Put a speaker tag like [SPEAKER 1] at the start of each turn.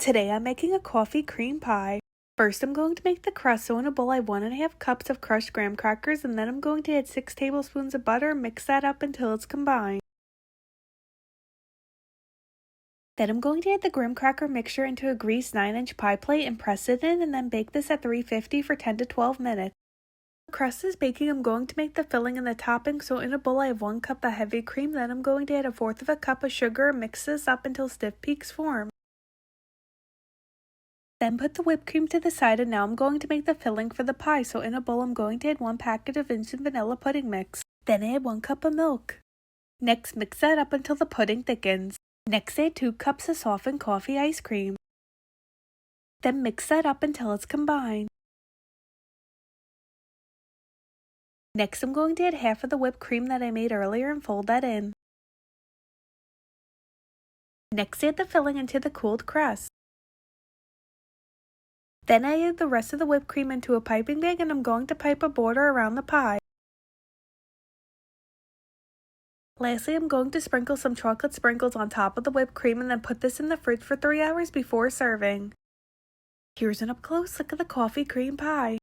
[SPEAKER 1] Today I'm making a coffee cream pie. First I'm going to make the crust, so in a bowl I have 1.5 cups of crushed graham crackers, and then I'm going to add 6 tablespoons of butter and mix that up until it's combined. Then I'm going to add the graham cracker mixture into a greased 9-inch pie plate and press it in, and then bake this at 350 for 10 to 12 minutes. The crust is baking, I'm going to make the filling and the topping, so in a bowl I have 1 cup of heavy cream, then I'm going to add 1/4 of a cup of sugar and mix this up until stiff peaks form. Then put the whipped cream to the side, and now I'm going to make the filling for the pie, so in a bowl I'm going to add 1 packet of instant vanilla pudding mix. Then add 1 cup of milk. Next mix that up until the pudding thickens. Next add 2 cups of softened coffee ice cream. Then mix that up until it's combined. Next I'm going to add half of the whipped cream that I made earlier and fold that in. Next add the filling into the cooled crust. Then I add the rest of the whipped cream into a piping bag, and I'm going to pipe a border around the pie. Lastly, I'm going to sprinkle some chocolate sprinkles on top of the whipped cream and then put this in the fridge for 3 hours before serving. Here's an up close look of the coffee cream pie.